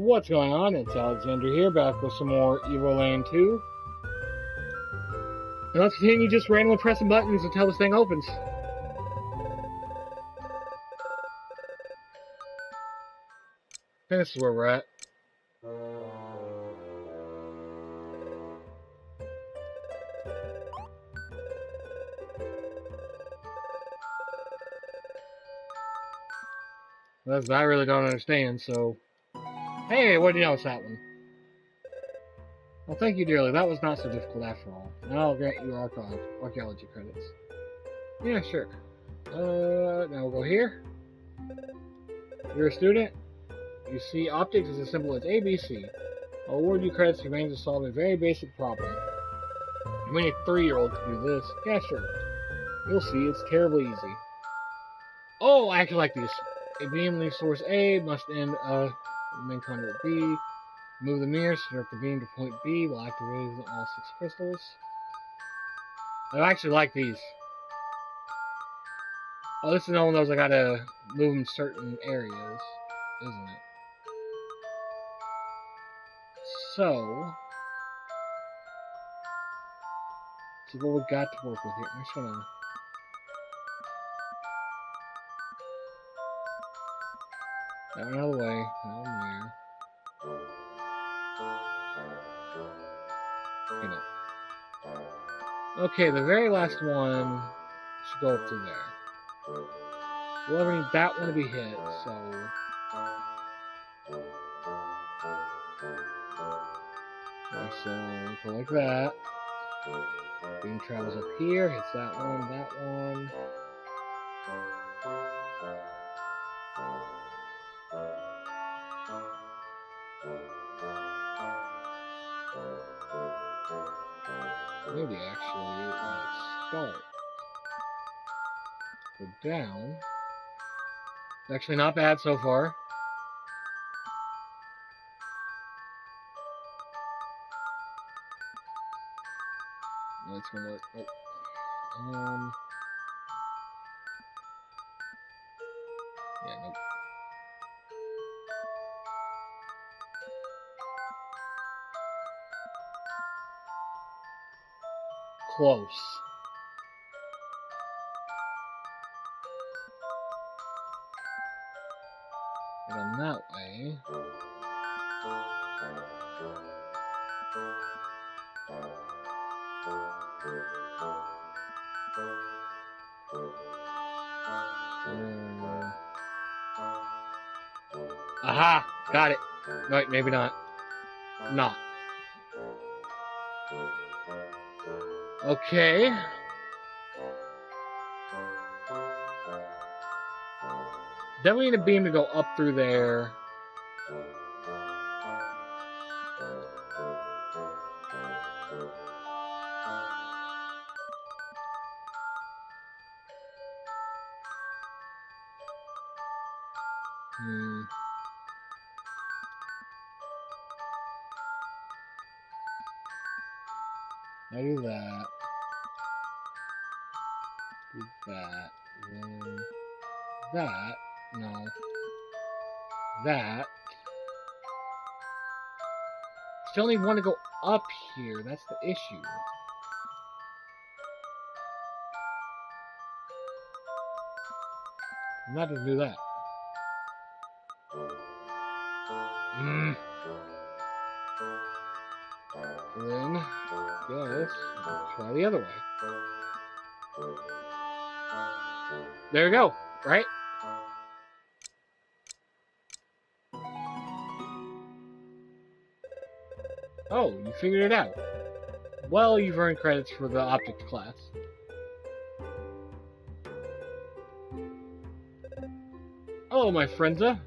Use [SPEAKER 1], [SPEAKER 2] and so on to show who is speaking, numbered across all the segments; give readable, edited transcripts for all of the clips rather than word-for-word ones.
[SPEAKER 1] What's going on? It's Alexander here, back with some more Evoland 2. And let's continue just randomly pressing buttons until this thing opens. I think this is where we're at. That's I really don't understand, so... Hey, what do you know? It's that one. Well, thank you dearly. That was not so difficult after all. Now I'll grant you archaeology credits. Yeah, sure. Now we'll go here. You're a student. You see, optics is as simple as ABC. I'll award you credits for managing to solve a very basic problem. I mean, a 3-year-old could do this. Yeah, sure. You'll see, it's terribly easy. Oh, I actually like these. A beam leaves source A, must end main conduit B. Move the mirror, direct the beam to point B while activating all 6 crystals. I actually like these. Oh, this is one of those I gotta move in certain areas, isn't it? So what we got to work with here. I'm just gonna... That one out of the way. That one there. Okay, the very last one should go up to there. We'll ever need that one to be hit, so... Okay, so, go like that. Beam travels up here, hits that one, that one. Maybe actually it might start. Go down. It's actually not bad so far. No, it's gonna work. Oh. Yeah, nope. Close. And that way. Aha! Got it. No, maybe not. Not. Okay. Definitely need a beam to go up through there. I do that. Do that. Then that. No. That. Still need one to go up here. That's the issue. I'm not gonna do that. Then, yes, try the other way. There we go, right? Oh, you figured it out. Well, you've earned credits for the optics class. Hello, my friendsa.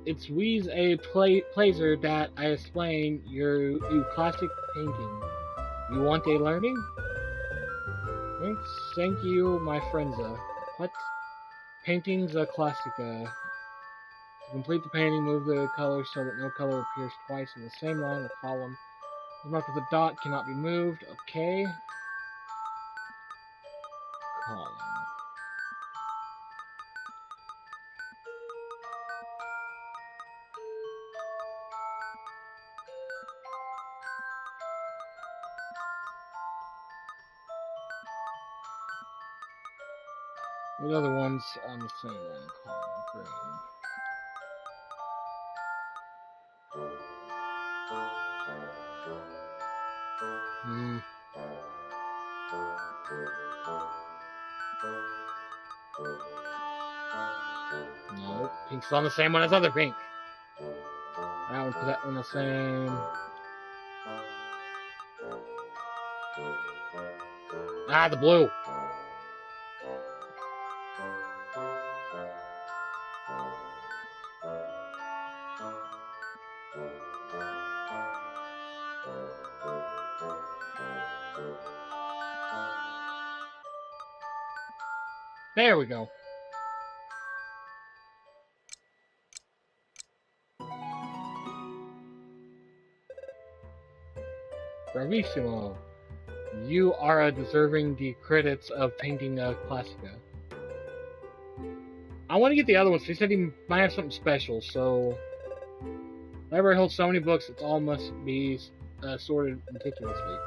[SPEAKER 1] It's Weez a pleasure that I explain you classic painting. You want a learning? Thank you, my friendsa. What? Painting's a classica. To complete the painting, move the color so that no color appears twice in the same line or column. The mark with a dot cannot be moved. Okay. Column. The other ones on the same one, column green. No, pink's on the same one as other pink. That one, put that one the same. Ah, the blue. There we go. Bravissimo. You are deserving the credits of painting a Classica. I want to get the other ones. He said he might have something special, so... Library holds so many books, it all must be sorted meticulously.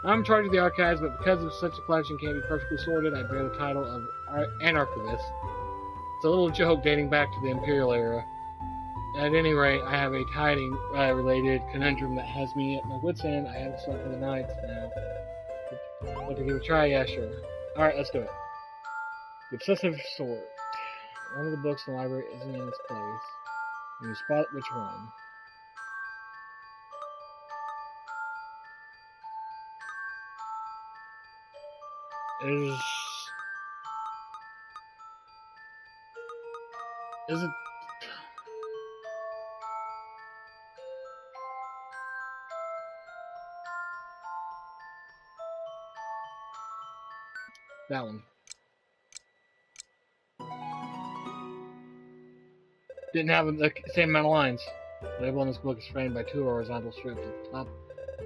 [SPEAKER 1] I'm in charge of the archives, but because of such a collection can't be perfectly sorted, I bear the title of an archivist. It's a little joke dating back to the Imperial era. At any rate, I have a tiding-related conundrum that has me at my wit's end. I haven't slept for the nights now. But to give it a try, yeah, sure. Alright, let's do it. The obsessive sort. One of the books in the library isn't in its place. Can you spot which one? Is it... That one. Didn't have the same amount of lines. The label on this book is framed by 2 horizontal strips at the top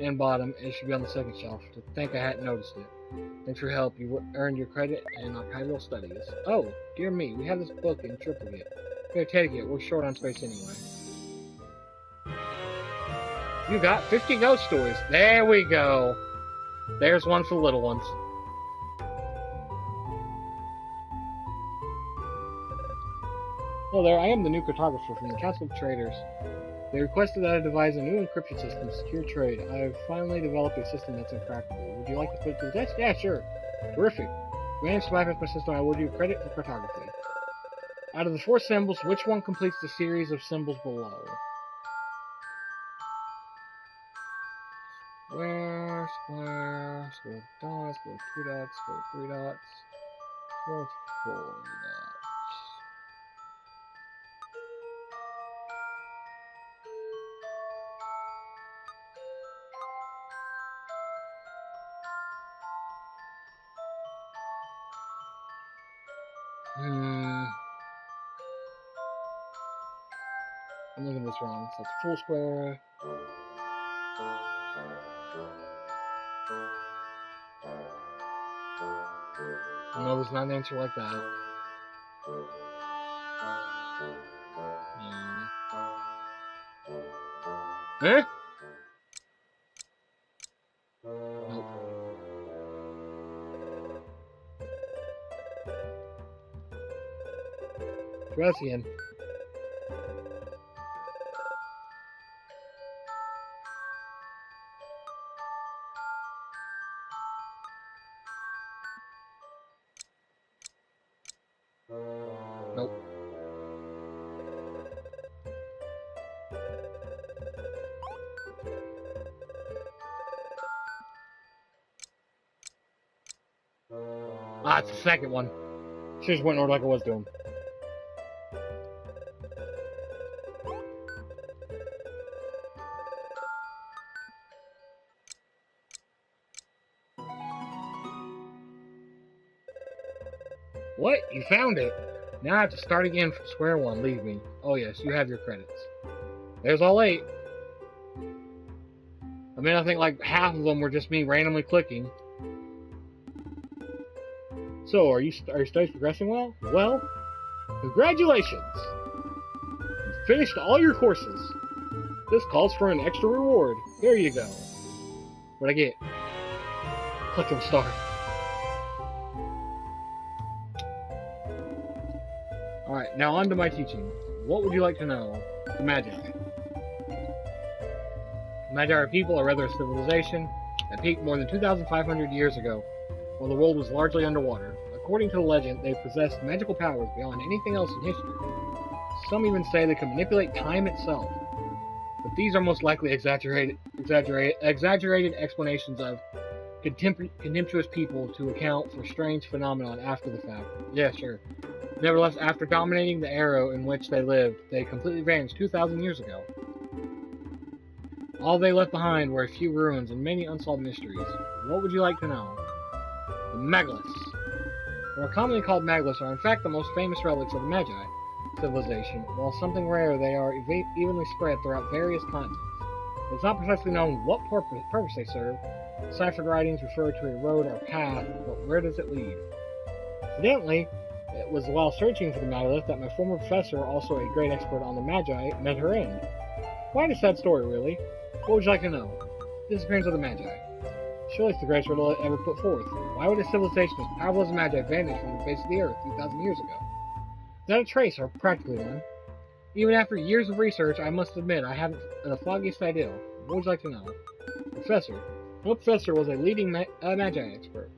[SPEAKER 1] and bottom. It should be on the second shelf. To think I hadn't noticed it. Thanks for your help. You earned your credit in archival studies. Oh, dear me, we have this book in triplicate. Here, take it. We're short on space anyway. You got 50 ghost stories. There we go. There's one for the little ones. Hello there, I am the new cartographer from the Council of Traders. They requested that I devise a new encryption system to secure trade. I have finally developed a system that's uncrackable. Would you like to put it to the test? Yeah, sure. Terrific. If you manage to bypass my system, I award you credit for cartography. Out of the 4 symbols, which one completes the series of symbols below? Square, square, square with dots, square with 2 dots, square with 3 dots, square with 4 dots. I'm looking at this wrong. So it's full square. No, there's not an answer like that. Huh? Nope. Try this again. Nope. Ah, it's the second one. Should just went in order like I was doing. What? You found it? Now I have to start again from square one. Leave me. Oh yes, you have your credits. There's all 8. I mean, I think like half of them were just me randomly clicking. So, are your studies progressing well? Well, congratulations! You've finished all your courses. This calls for an extra reward. There you go. What'd I get? Click on start. Alright, now on to my teaching. What would you like to know? The Magi. The Magi are people, or rather a civilization, that peaked more than 2,500 years ago, while the world was largely underwater. According to the legend, they possessed magical powers beyond anything else in history. Some even say they can manipulate time itself. But these are most likely exaggerated explanations of contemptuous people to account for strange phenomenon after the fact. Yeah, sure. Nevertheless, after dominating the era in which they lived, they completely vanished 2,000 years ago. All they left behind were a few ruins and many unsolved mysteries. What would you like to know? The Megaliths. What are commonly called Megaliths are in fact the most famous relics of the Magi civilization. While something rare, they are evenly spread throughout various continents. It's not precisely known what purpose they serve. Ciphered writings refer to a road or path, but where does it lead? Evidently, it was while searching for the Megalith that my former professor, also a great expert on the Magi, met her end. Quite a sad story, really. What would you like to know? Disappearance of the Magi. Surely it's the greatest riddle ever put forth. Why would a civilization as powerful as the Magi vanish from the face of the earth 2,000 years ago? Without a trace, or practically none. Even after years of research, I must admit I haven't the foggiest idea. What would you like to know? Professor. No professor was a leading Magi expert.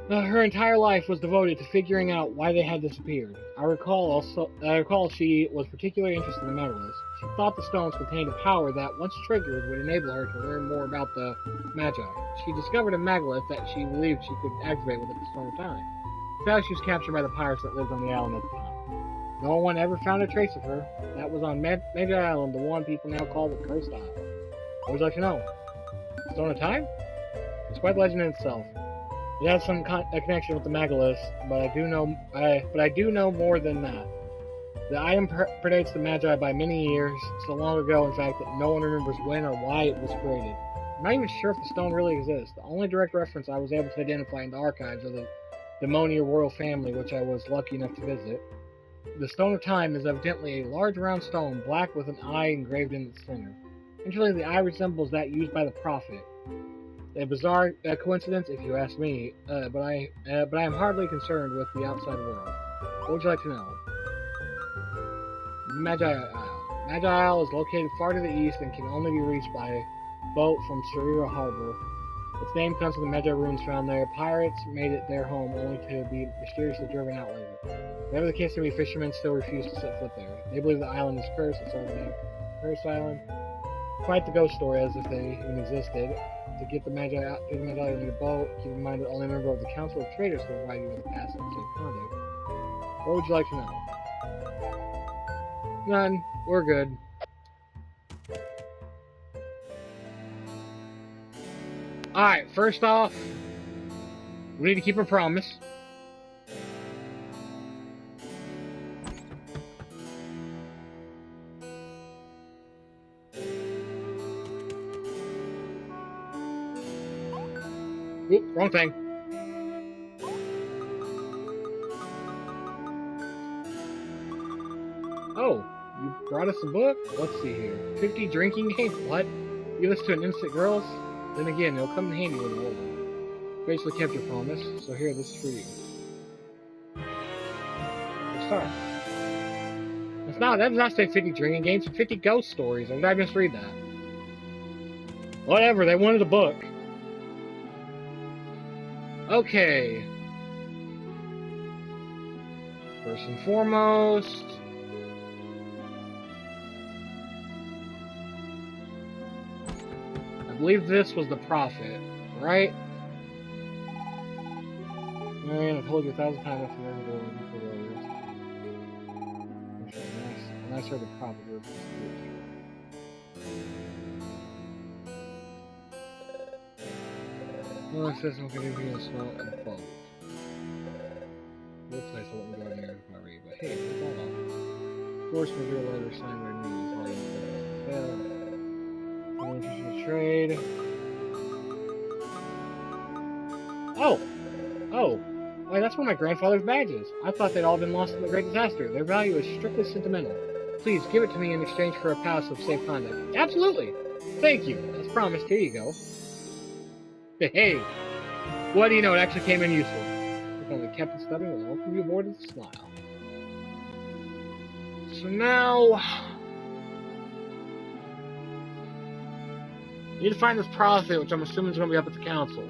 [SPEAKER 1] Her entire life was devoted to figuring out why they had disappeared. I recall she was particularly interested in the Megaliths. She thought the stones contained a power that, once triggered, would enable her to learn more about the Magi. She discovered a Megalith that she believed she could activate with the Stone of Time. Sadly, she was captured by the pirates that lived on the island at the time. No one ever found a trace of her. That was on Magi Island, the one people now call the Cursed Isle. What would you like to know? Stone of Time? It's quite a legend in itself. It has some connection with the Megaliths, but I do know more than that. The item predates the Magi by many years, so long ago, in fact, that no one remembers when or why it was created. I'm not even sure if the stone really exists. The only direct reference I was able to identify in the archives of the Demonia royal family, which I was lucky enough to visit. The Stone of Time is evidently a large round stone, black with an eye engraved in its center. Interestingly, the eye resembles that used by the Prophet. A bizarre coincidence, if you ask me, but I am hardly concerned with the outside world. What would you like to know? Magi Isle. Magi Isle is located far to the east and can only be reached by boat from Sarira Harbor. Its name comes from the Magi ruins found there. Pirates made it their home, only to be mysteriously driven out later. Whatever the case may be, fishermen still refuse to set foot there. They believe the island is cursed, and so the name Cursed Island. Quite the ghost story, as if they even existed. To get the Magi out to the Magi in the boat, keep in mind that only a member of the Council of Traders can provide you with a pass on safe conduct. What would you like to know? None. We're good. Alright, first off, we need to keep our promise. Oop, wrong thing. Oh, you brought us a book? Let's see here. 50 drinking games? What? Give this to an instant girls? Then again, it'll come in handy with the world. Basically kept your promise, so here, this is for you. Let's start. That does not say 50 drinking games, it's 50 ghost stories, or did I misread that? Whatever, they wanted a book. Okay. First and foremost, I believe this was the Prophet, right? Man, I told you 1,000 times after never going before the others. And I said the Prophet was well, it says I'm going to be in a small boat. No place I won't go near if I read, but hey, what's all up? Of course, with your letter signed by me is all you know. I'm interested in trade. Oh! Why, that's one of my grandfather's badges. I thought they'd all been lost in the Great Disaster. Their value is strictly sentimental. Please, give it to me in exchange for a pass of safe conduct. Absolutely! Thank you. As promised, here you go. Hey! What do you know, it actually came in useful. If only Captain Stubbing will welcome you aboard with a smile. So now... need to find this prophet, which I'm assuming is going to be up at the council.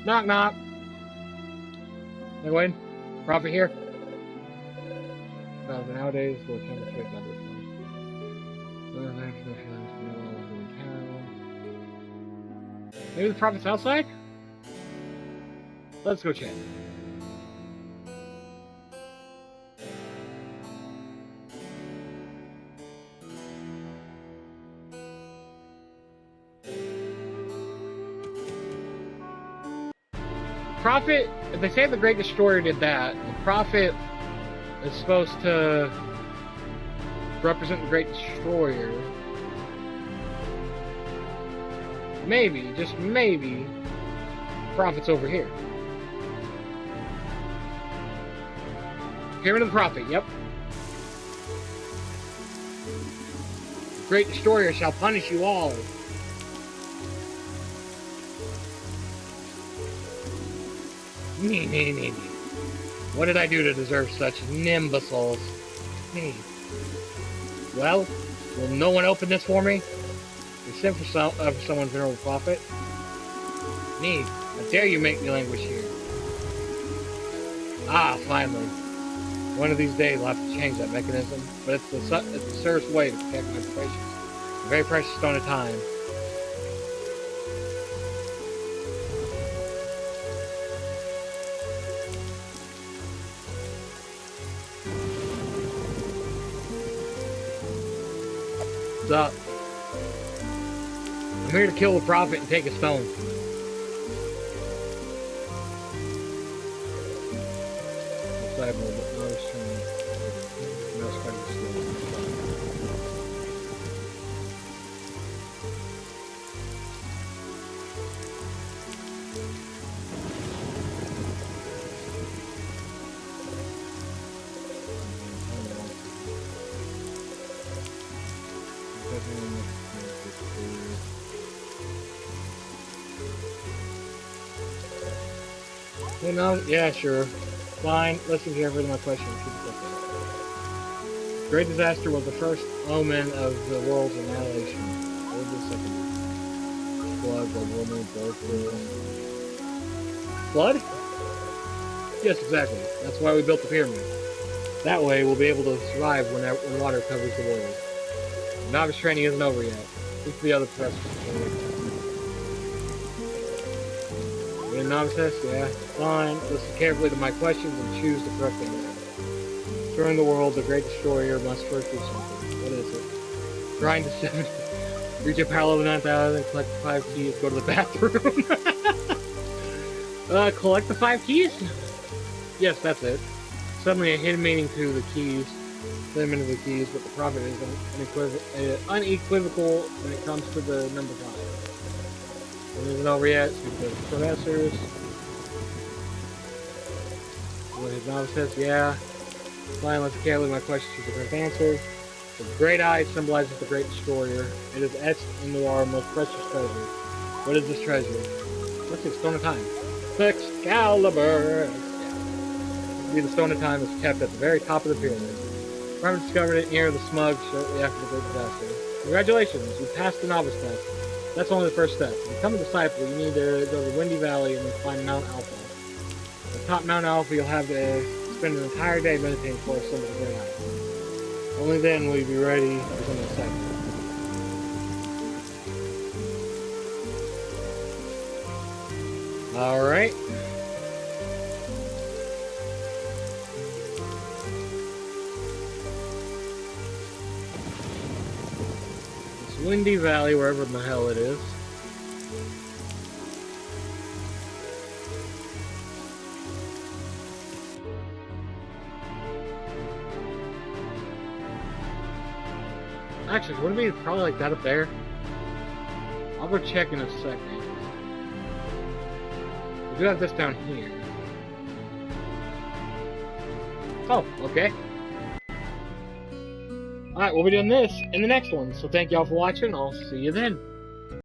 [SPEAKER 1] Knock, knock. Go in. Prophet here. Nowadays, we'll come to fix everything. Maybe the prophet's outside? Let's go check. Prophet, if they say the Great Destroyer did that, the prophet is supposed to represent the Great Destroyer. Maybe, just maybe, prophet's over here. Pyramid of the Prophet, yep. Great Destroyer shall punish you all. Me. What did I do to deserve such nimbussals? Me. Well, will no one open this for me? You sent for someone's venerable prophet? Me. How dare you make me languish here? Ah, finally. One of these days I'll have to change that mechanism, but it's the surest way to protect my precious, a very precious stone of time. What's up? I'm here to kill the prophet and take a stone. You know, yeah, sure. Fine, listen carefully to my question. Great disaster was the first omen of the world's annihilation. What was the second? Flood, the woman, Flood? Yes, exactly. That's why we built the pyramid. That way, we'll be able to survive when water covers the world. Novice training isn't over yet. Look for the other professors. You're a novice test? Yeah. Fine. Listen carefully to my questions and choose the correct answer. During the world, the Great Destroyer must first do something. What is it? Grind to 7. Reach a power level 9,000. Collect the 5 keys. Go to the bathroom. Collect the 5 keys? Yes, that's it. Suddenly a hidden meaning to the keys. Limit of the keys, but the prophet is unequivocal when it comes to the number 5. It isn't over yet. Speak to the professors. What his novice says, yeah. Fine, let's carefully my question to the correct answer. The great eye symbolizes the Great Destroyer. It is etched into our most precious treasure. What is this treasure? What's it? Stone of Time. Excalibur! Yeah. The Stone of Time is kept at the very top of the pyramid. Farmer discovered it near the smug shortly after the Great Disaster. Congratulations, you passed the novice test. That's only the first step. To become a disciple, you need to go to the Windy Valley and climb Mount Alpha. At top Mount Alpha, you'll have to spend an entire day meditating for a symbol of the Great Eye. Only then will you be ready to become a disciple. Alright. It's Windy Valley, wherever the hell it is. Actually, wouldn't it be probably like that up there? I'll go check in a second. We do have this down here. Oh, okay. Alright, we'll be doing this in the next one. So thank y'all for watching. I'll see you then.